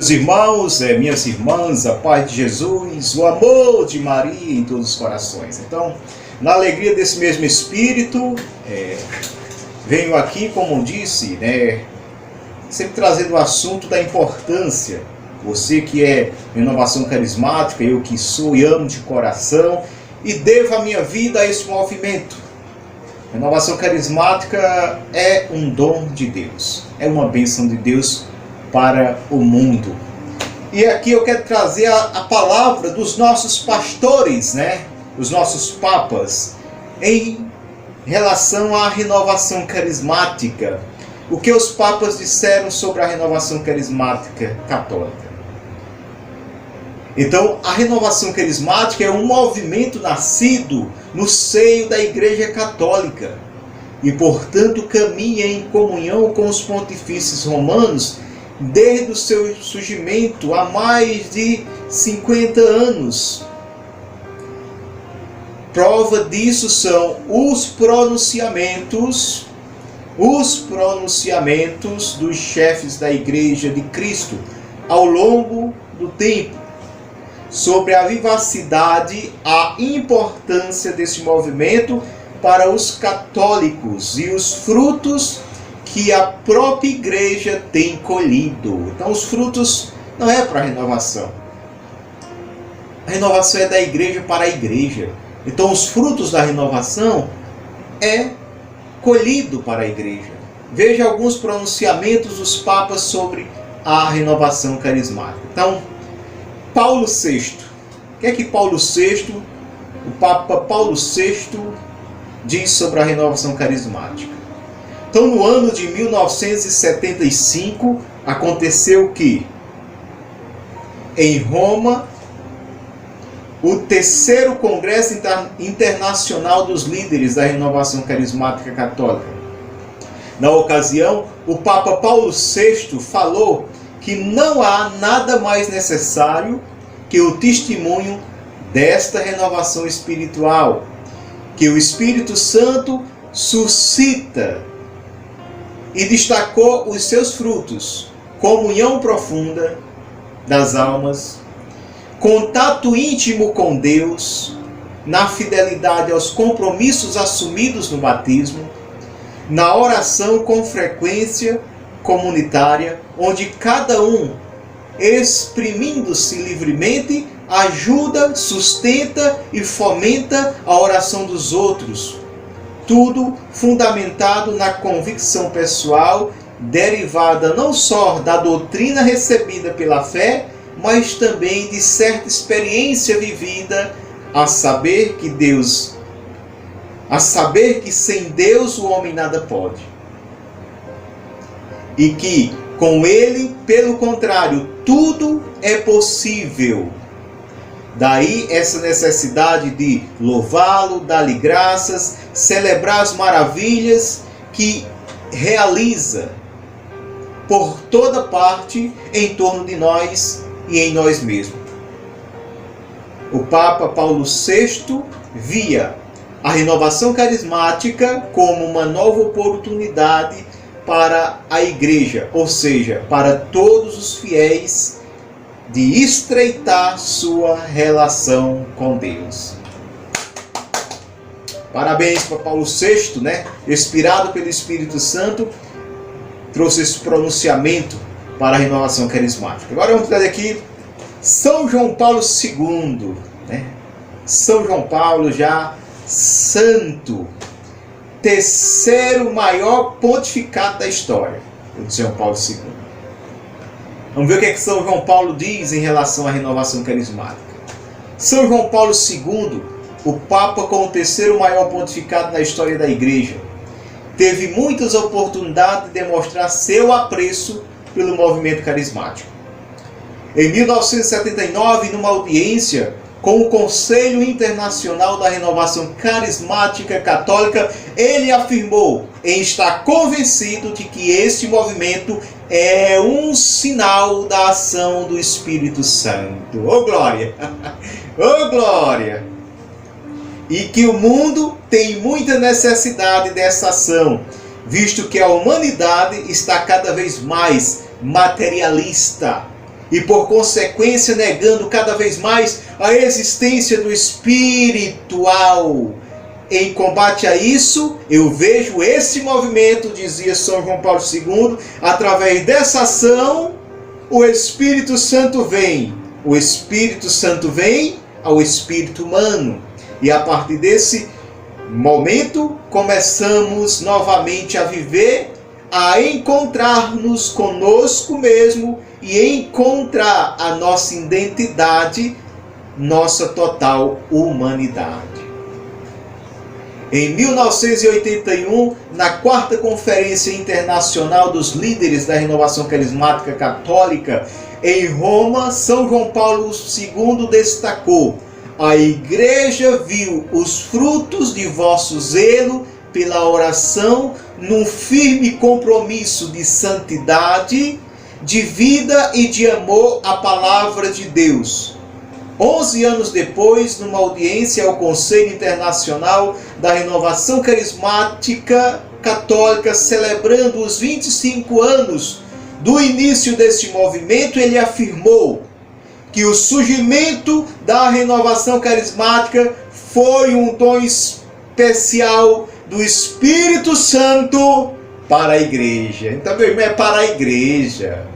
Meus irmãos, minhas irmãs, a paz de Jesus, o amor de Maria em todos os corações. Então, na alegria desse mesmo Espírito, venho aqui, como disse, sempre trazendo o assunto da importância. Você que é renovação carismática, eu que sou e amo de coração, e devo a minha vida a esse movimento. Renovação carismática é um dom de Deus, é uma bênção de Deus para o mundo. E aqui eu quero trazer a palavra dos nossos pastores, os nossos papas, em relação à renovação carismática. O que os papas disseram sobre a renovação carismática católica. Então, a renovação carismática é um movimento nascido no seio da Igreja Católica e, portanto, caminha em comunhão com os pontifícios romanos desde o seu surgimento há mais de 50 anos. Prova disso são os pronunciamentos dos chefes da Igreja de Cristo ao longo do tempo sobre a vivacidade, a importância desse movimento para os católicos e os frutos que a própria igreja tem colhido. Então os frutos não é para a renovação. A renovação é da igreja para a igreja. Então os frutos da renovação é colhido para a igreja. Veja alguns pronunciamentos dos papas sobre a renovação carismática. Então, Paulo VI. O que é que Paulo VI, o Papa Paulo VI, diz sobre a renovação carismática? Então, no ano de 1975, aconteceu que, em Roma, o terceiro Congresso Internacional dos Líderes da Renovação Carismática Católica. Na ocasião, o Papa Paulo VI falou que não há nada mais necessário que o testemunho desta renovação espiritual, que o Espírito Santo suscita, e destacou os seus frutos: comunhão profunda das almas, contato íntimo com Deus, na fidelidade aos compromissos assumidos no batismo, na oração com frequência comunitária, onde cada um, exprimindo-se livremente, ajuda, sustenta e fomenta a oração dos outros. Tudo fundamentado na convicção pessoal, derivada não só da doutrina recebida pela fé, mas também de certa experiência vivida, a saber que sem Deus o homem nada pode. E que com Ele, pelo contrário, tudo é possível. Daí essa necessidade de louvá-lo, dar-lhe graças, celebrar as maravilhas que realiza por toda parte em torno de nós e em nós mesmos. O Papa Paulo VI via a renovação carismática como uma nova oportunidade para a igreja, ou seja, para todos os fiéis, de estreitar sua relação com Deus. Parabéns para Paulo VI, inspirado pelo Espírito Santo, trouxe esse pronunciamento para a renovação carismática. Agora vamos trazer aqui São João Paulo II, São João Paulo já santo, terceiro maior pontificado da história, de São Paulo II. Vamos ver o que é que São João Paulo diz em relação à renovação carismática. São João Paulo II, o Papa com o terceiro maior pontificado na história da Igreja, teve muitas oportunidades de demonstrar seu apreço pelo movimento carismático. Em 1979, numa audiência com o Conselho Internacional da Renovação Carismática Católica, ele afirmou em estar convencido de que este movimento é um sinal da ação do Espírito Santo. Oh glória! Oh glória! E que o mundo tem muita necessidade dessa ação, visto que a humanidade está cada vez mais materialista e por consequência negando cada vez mais a existência do espiritual. Em combate a isso, eu vejo esse movimento, dizia São João Paulo II, através dessa ação, o Espírito Santo vem. O Espírito Santo vem ao espírito humano. E a partir desse momento, começamos novamente a viver, a encontrar-nos conosco mesmo e encontrar a nossa identidade, nossa total humanidade. Em 1981, na 4ª Conferência Internacional dos Líderes da Renovação Carismática Católica, em Roma, São João Paulo II destacou: a Igreja viu os frutos de vosso zelo pela oração num firme compromisso de santidade, de vida e de amor à Palavra de Deus. 11 anos depois, numa audiência ao Conselho Internacional da Renovação Carismática Católica, celebrando os 25 anos do início deste movimento, ele afirmou que o surgimento da renovação carismática foi um dom especial do Espírito Santo para a igreja. Então, meu irmão, é para a igreja.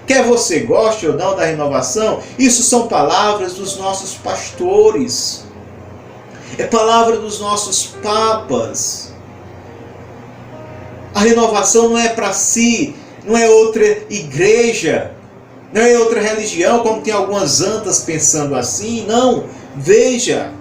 Quer você goste ou não da renovação, isso são palavras dos nossos pastores. É palavra dos nossos papas. A renovação não é para si, não é outra igreja, não é outra religião, como tem algumas antas pensando assim. Não, veja.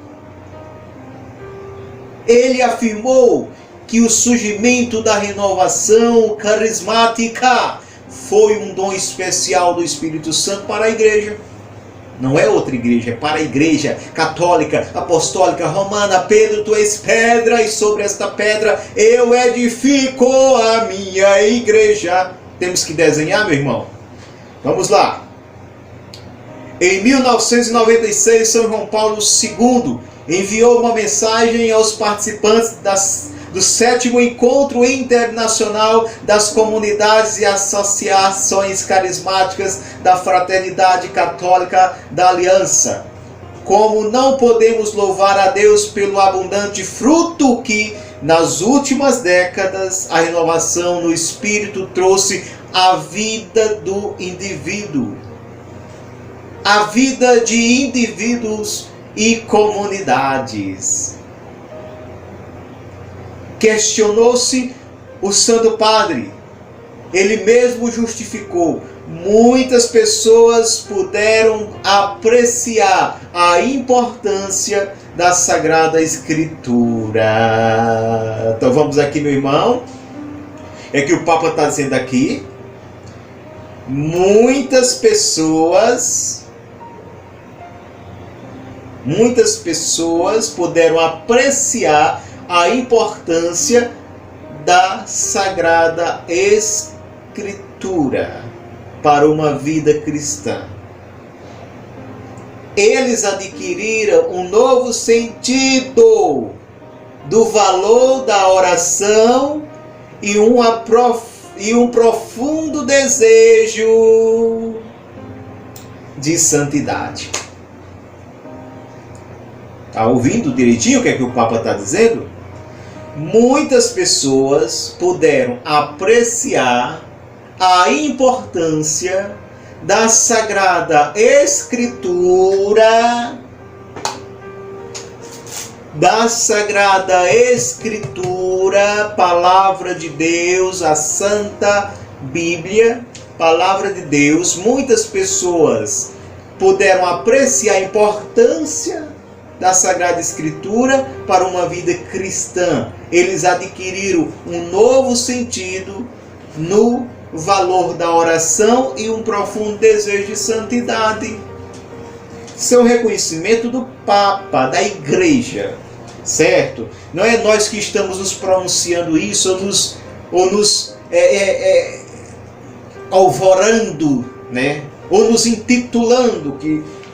Ele afirmou que o surgimento da renovação carismática foi um dom especial do Espírito Santo para a igreja. Não é outra igreja, é para a igreja católica, apostólica, romana. Pedro, tu és pedra, e sobre esta pedra eu edifico a minha igreja. Temos que desenhar, meu irmão? Vamos lá. Em 1996, São João Paulo II enviou uma mensagem aos participantes do 7º Encontro Internacional das Comunidades e Associações Carismáticas da Fraternidade Católica da Aliança. Como não podemos louvar a Deus pelo abundante fruto que, nas últimas décadas, a renovação no Espírito trouxe à vida do indivíduo, a vida de indivíduos e comunidades. Questionou-se o Santo Padre. Ele mesmo justificou. Muitas pessoas puderam apreciar a importância da Sagrada Escritura. Então vamos aqui, meu irmão. É que o Papa está dizendo aqui. Muitas pessoas puderam apreciar a importância da Sagrada Escritura para uma vida cristã. Eles adquiriram um novo sentido do valor da oração e um profundo desejo de santidade. Está ouvindo direitinho o que é que o Papa está dizendo? Muitas pessoas puderam apreciar a importância da Sagrada Escritura, Palavra de Deus, a Santa Bíblia, Palavra de Deus. Muitas pessoas puderam apreciar a importância da Sagrada Escritura para uma vida cristã. Eles adquiriram um novo sentido no valor da oração e um profundo desejo de santidade. Isso é um reconhecimento do Papa, da Igreja, certo? Não é nós que estamos nos pronunciando isso ou nos alvorando, né? Ou nos intitulando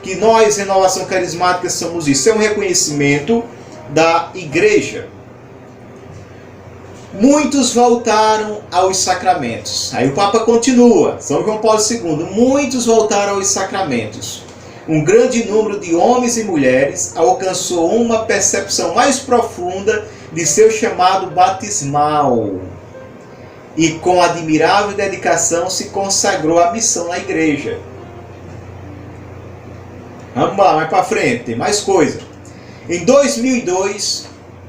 que nós, Renovação Carismática, somos isso. É um reconhecimento da Igreja. muitos voltaram aos sacramentos. Aí o Papa continua, São João Paulo II, muitos voltaram aos sacramentos. Um grande número de homens e mulheres alcançou uma percepção mais profunda de seu chamado batismal e com admirável dedicação se consagrou à missão na igreja. Vamos lá, mais para frente, tem mais coisa. Em 2002,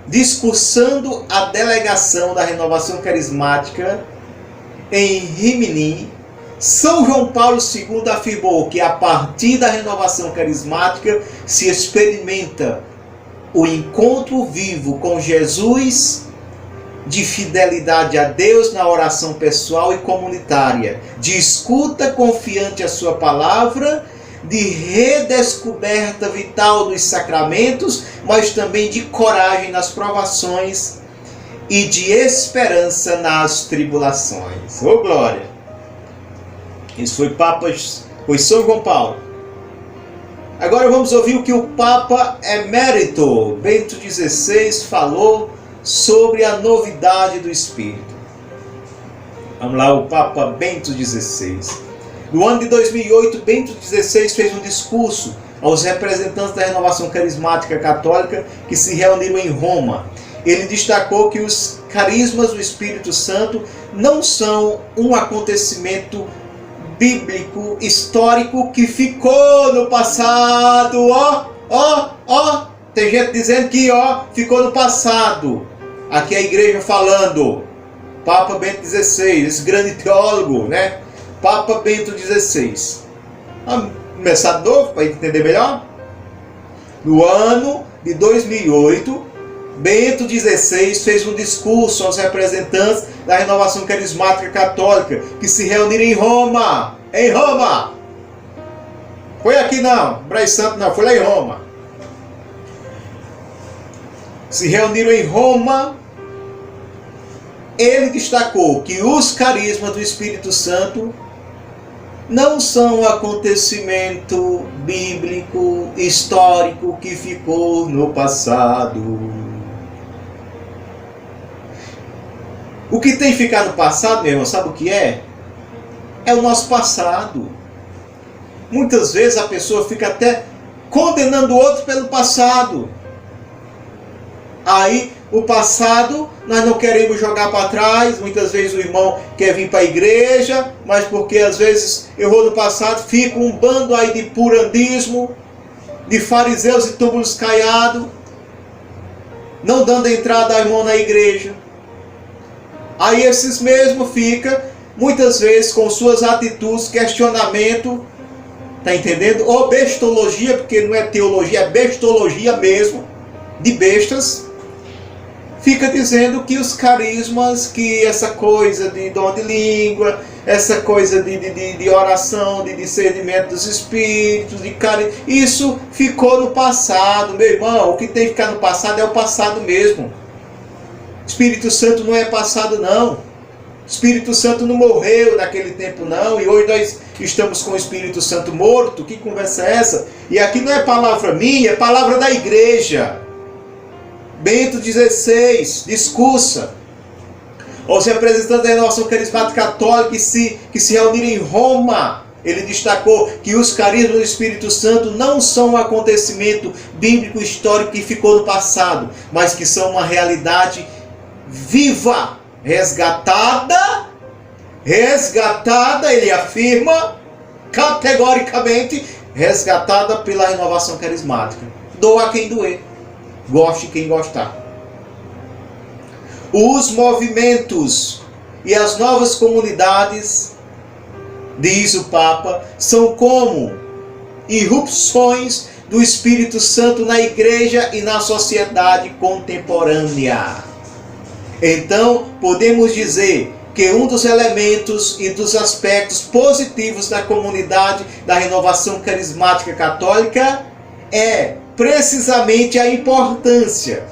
discursando a delegação da Renovação Carismática em Rimini, São João Paulo II afirmou que a partir da Renovação Carismática se experimenta o encontro vivo com Jesus, de fidelidade a Deus na oração pessoal e comunitária, de escuta confiante à sua palavra, de redescoberta vital dos sacramentos, mas também de coragem nas provações e de esperança nas tribulações. Ô glória! Isso foi São João Paulo. Agora vamos ouvir o que o Papa Emérito Bento XVI falou sobre a novidade do Espírito. Vamos lá, o Papa Bento XVI. No ano de 2008, Bento XVI fez um discurso aos representantes da Renovação Carismática Católica que se reuniram em Roma. Ele destacou que os carismas do Espírito Santo não são um acontecimento bíblico, histórico, que ficou no passado. Tem gente dizendo que ficou no passado. Aqui é a igreja falando. Papa Bento XVI, esse grande teólogo, né? Papa Bento XVI. Vamos começar de novo para entender melhor? No ano de 2008, Bento XVI fez um discurso aos representantes da Renovação Carismática Católica que se reuniram em Roma. Em Roma! Foi aqui não, Braz Santo não, foi lá em Roma. Se reuniram em Roma. Ele destacou que os carismas do Espírito Santo não são um acontecimento bíblico, histórico, que ficou no passado. O que tem ficado no passado, meu irmão, sabe o que é? É o nosso passado. Muitas vezes a pessoa fica até condenando o outro pelo passado. Aí, o passado, nós não queremos jogar para trás. Muitas vezes o irmão quer vir para a igreja, mas porque às vezes errou no passado, fica um bando aí de purandismo, de fariseus e túmulos caiados, não dando entrada ao irmão na igreja. Aí esses mesmos ficam, muitas vezes, com suas atitudes, questionamento, tá entendendo? Ou bestologia, porque não é teologia, é bestologia mesmo, de bestas. Fica dizendo que os carismas, que essa coisa de dom de língua, essa coisa de oração, de discernimento dos espíritos, de carisma, isso ficou no passado, meu irmão. O que tem que ficar no passado é o passado mesmo. Espírito Santo não é passado não. Espírito Santo não morreu naquele tempo não. E hoje nós estamos com o Espírito Santo morto. Que conversa é essa? E aqui não é palavra minha, é palavra da igreja. Bento XVI, discursa aos representantes da Renovação Carismática Católica que se reuniram em Roma. Ele destacou que os carismas do Espírito Santo não são um acontecimento bíblico histórico que ficou no passado, mas que são uma realidade viva, resgatada, ele afirma categoricamente, resgatada pela Renovação Carismática. Doa quem doer. Goste quem gostar. Os movimentos e as novas comunidades, diz o Papa, são como irrupções do Espírito Santo na igreja e na sociedade contemporânea. Então, podemos dizer que um dos elementos e dos aspectos positivos da comunidade da Renovação Carismática Católica é precisamente a importância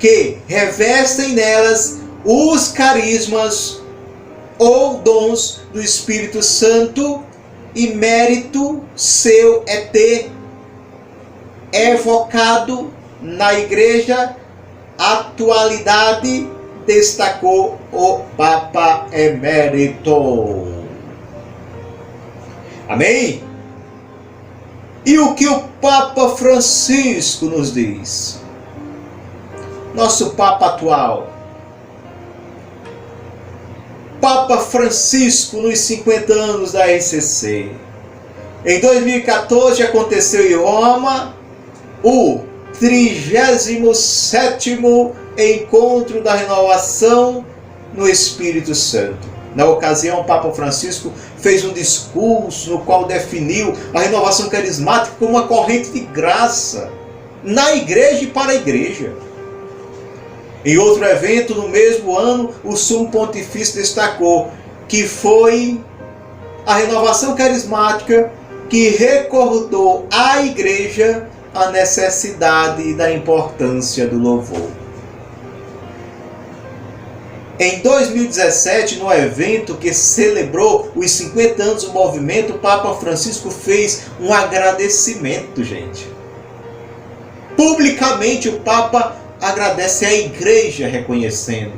que revestem nelas os carismas ou dons do Espírito Santo, e mérito seu é ter evocado na igreja atualidade destacou o Papa Emérito. Amém? E o que o Papa Francisco nos diz? Nosso Papa atual. Papa Francisco nos 50 anos da RCC. Em 2014 aconteceu em Roma o 37º Encontro da Renovação no Espírito Santo. Na ocasião, o Papa Francisco fez um discurso no qual definiu a renovação carismática como uma corrente de graça na igreja e para a igreja. Em outro evento, no mesmo ano, o Sumo Pontifício destacou que foi a renovação carismática que recordou à igreja a necessidade e da importância do louvor. Em 2017, no evento que celebrou os 50 anos do movimento, o Papa Francisco fez um agradecimento, gente. Publicamente, o Papa agradece à igreja reconhecendo.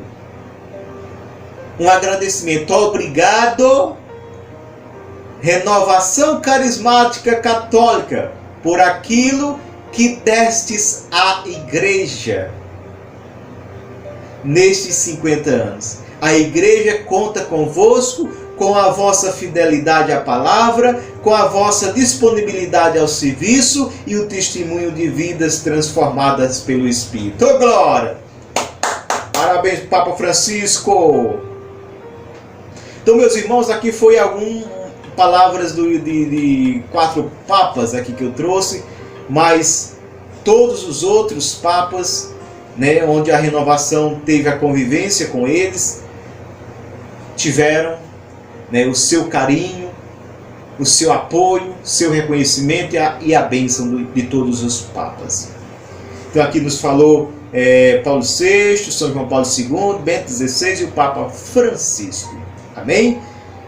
Um agradecimento. Obrigado, Renovação Carismática Católica, por aquilo que destes à igreja. Nestes 50 anos, a igreja conta convosco, com a vossa fidelidade à palavra, com a vossa disponibilidade ao serviço e o testemunho de vidas transformadas pelo Espírito. Oh, glória! Parabéns, Papa Francisco! Então, meus irmãos, aqui foi algumas palavras de 4 papas aqui que eu trouxe, mas todos os outros papas, né, onde a renovação teve a convivência com eles, tiveram, né, o seu carinho, o seu apoio, o seu reconhecimento e a bênção de todos os papas. Então aqui nos falou Paulo VI, São João Paulo II, Bento XVI e o Papa Francisco. Amém?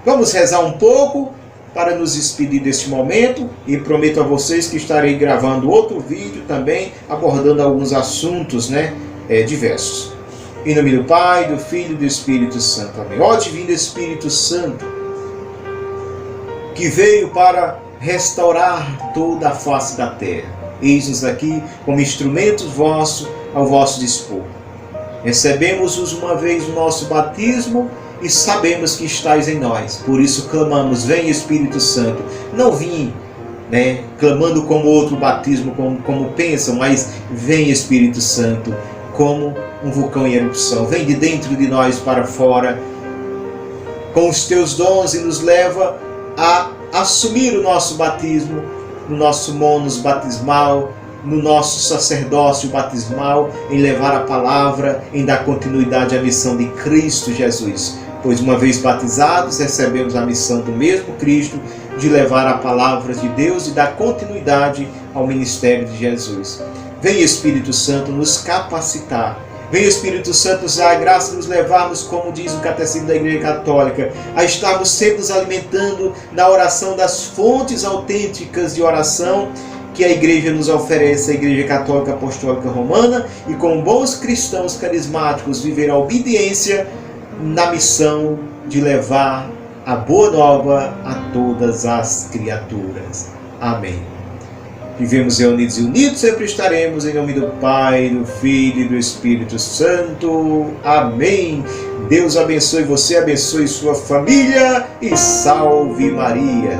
Vamos rezar um pouco para nos despedir deste momento e prometo a vocês que estarei gravando outro vídeo também abordando alguns assuntos, né, diversos. Em nome do Pai, do Filho e do Espírito Santo. Amém. Ó Divino Espírito Santo, que veio para restaurar toda a face da terra, eis-nos aqui como instrumentos vossos ao vosso dispor. Recebemos-os uma vez no nosso batismo e sabemos que estais em nós. Por isso clamamos, vem Espírito Santo. Não vim, né, clamando como outro batismo, como pensam, mas vem Espírito Santo, como um vulcão em erupção. Vem de dentro de nós para fora, com os teus dons e nos leva a assumir o nosso batismo, no nosso mônus batismal, no nosso sacerdócio batismal, em levar a palavra, em dar continuidade à missão de Cristo Jesus. Pois uma vez batizados, recebemos a missão do mesmo Cristo de levar a palavra de Deus e dar continuidade ao ministério de Jesus. Vem Espírito Santo nos capacitar. Vem Espírito Santo usar a graça de nos levarmos, como diz o Catecismo da Igreja Católica, a estarmos sempre nos alimentando na oração das fontes autênticas de oração que a Igreja nos oferece, a Igreja Católica Apostólica Romana, e como bons cristãos carismáticos viver a obediência na missão de levar a boa nova a todas as criaturas. Amém. Vivemos reunidos e unidos, sempre estaremos, em nome do Pai, do Filho e do Espírito Santo. Amém. Deus abençoe você, abençoe sua família e salve Maria.